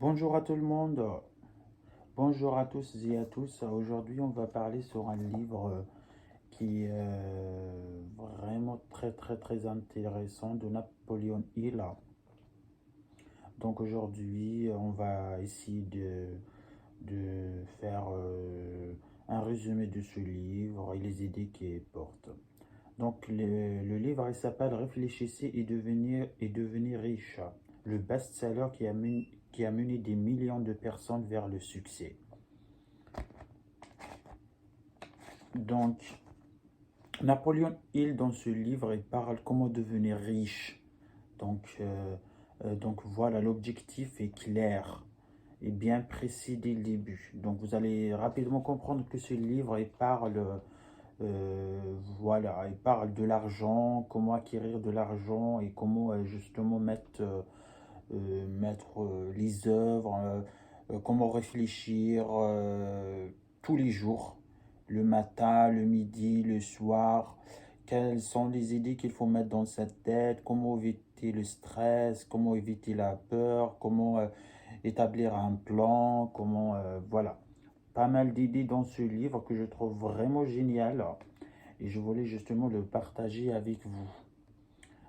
Bonjour à tout le monde, bonjour à tous et à tous. Aujourd'hui, on va parler sur un livre qui est vraiment très intéressant de Napoléon Hill. Donc aujourd'hui, on va essayer de faire un résumé de ce livre et les idées qu'il porte. Donc le livre il s'appelle Réfléchissez et devenir riche, le best-seller qui a mené des millions de personnes vers le succès. Donc, Napoléon Hill, dans ce livre, il parle comment devenir riche. Donc voilà, l'objectif est clair et bien précis dès le début. Donc vous allez rapidement comprendre que ce livre, voilà, il parle de l'argent, comment acquérir de l'argent et comment justement mettre les œuvres, comment réfléchir tous les jours, le matin, le midi, le soir, quelles sont les idées qu'il faut mettre dans sa tête, comment éviter le stress, comment éviter la peur, comment établir un plan, voilà. Pas mal d'idées dans ce livre que je trouve vraiment génial et je voulais justement le partager avec vous.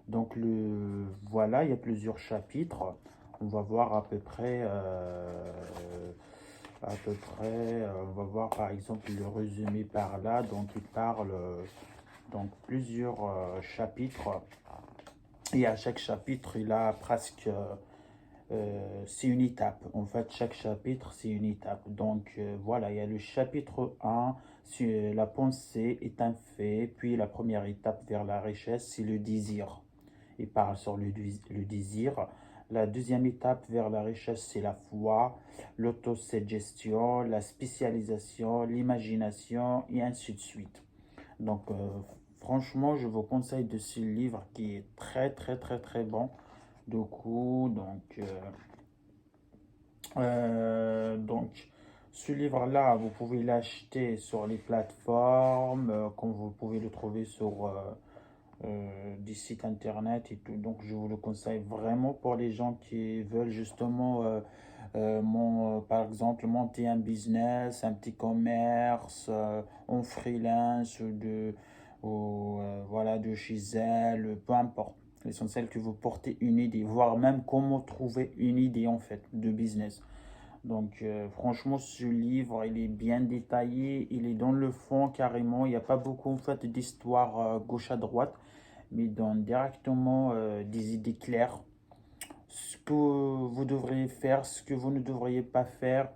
Donc voilà, il y a plusieurs chapitres. On va voir on va voir par exemple le résumé par là. Donc il parle donc plusieurs chapitres. Et à chaque chapitre, il a presque c'est une étape. En fait, chaque chapitre, c'est une étape. Donc voilà, il y a le chapitre 1, la pensée est un fait. Puis la première étape vers la richesse, c'est le désir. Il parle sur le désir. La deuxième étape vers la richesse, c'est la foi, l'autosuggestion, la spécialisation, l'imagination et ainsi de suite. Donc, franchement, je vous conseille de ce livre qui est très bon. Du coup, donc, ce livre-là, vous pouvez l'acheter sur les plateformes, comme vous pouvez le trouver sur des sites internet et tout. Donc, je vous le conseille vraiment pour les gens qui veulent justement, par exemple, monter un business, un petit commerce en freelance voilà, de chez elle, peu importe. L'essentiel que vous portez une idée, voire même comment trouver une idée en fait de business. Donc franchement, ce livre, il est bien détaillé, il est dans le fond carrément. Il n'y a pas beaucoup en fait d'histoire gauche à droite, mais il donne directement des idées claires. Ce que vous devriez faire, ce que vous ne devriez pas faire.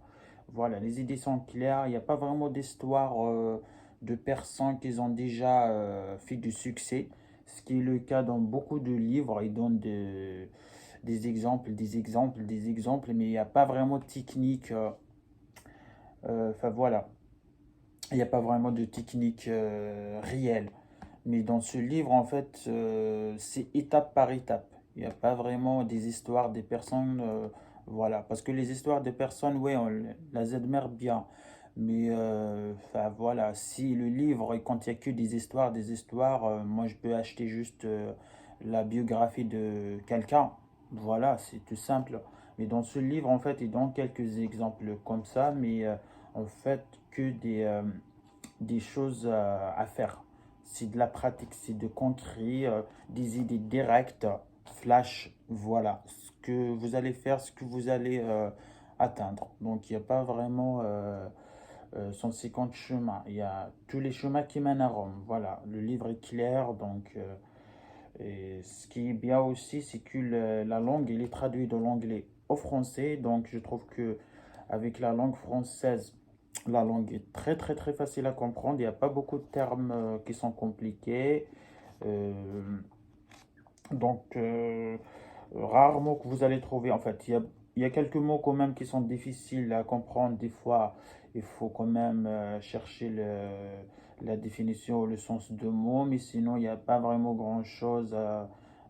Voilà, les idées sont claires. Il n'y a pas vraiment d'histoire de personnes qui ont déjà fait du succès. Ce qui est le cas dans beaucoup de livres. Ils donnent des exemples, mais il n'y a pas vraiment de technique. Enfin voilà, il n'y a pas vraiment de technique réelle. Mais dans ce livre, en fait, c'est étape par étape. Il n'y a pas vraiment des histoires des personnes. Voilà. Parce que les histoires des personnes, oui, on les admire bien. Mais enfin, voilà, si le livre il contient que des histoires, moi je peux acheter juste la biographie de quelqu'un. Voilà, c'est tout simple. Mais dans ce livre, en fait, il donne quelques exemples comme ça, mais en fait, que des choses à faire. C'est de la pratique, c'est de concret, des idées directes, flash, voilà. Ce que vous allez faire, ce que vous allez atteindre. Donc, il n'y a pas vraiment 150 chemins. Il y a tous les chemins qui mènent à Rome. Voilà, le livre est clair. Donc, et ce qui est bien aussi, c'est que la langue, il est traduit de l'anglais au français. Donc, je trouve que avec la langue française, la langue est très facile à comprendre. Il n'y a pas beaucoup de termes qui sont compliqués. Euh, donc, rarement que vous allez trouver. En fait, il y a quelques mots quand même qui sont difficiles à comprendre. Des fois, il faut quand même chercher la définition ou le sens de mots. Mais sinon, il n'y a pas vraiment grand-chose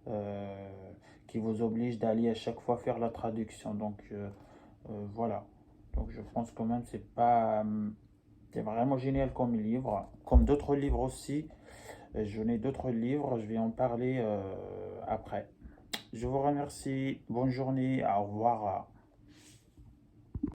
euh, qui vous oblige d'aller à chaque fois faire la traduction. Donc, voilà. Donc, je pense quand même c'est vraiment génial comme livre. Comme d'autres livres aussi. Je n'ai d'autres livres, je vais en parler après. Je vous remercie. Bonne journée. Au revoir.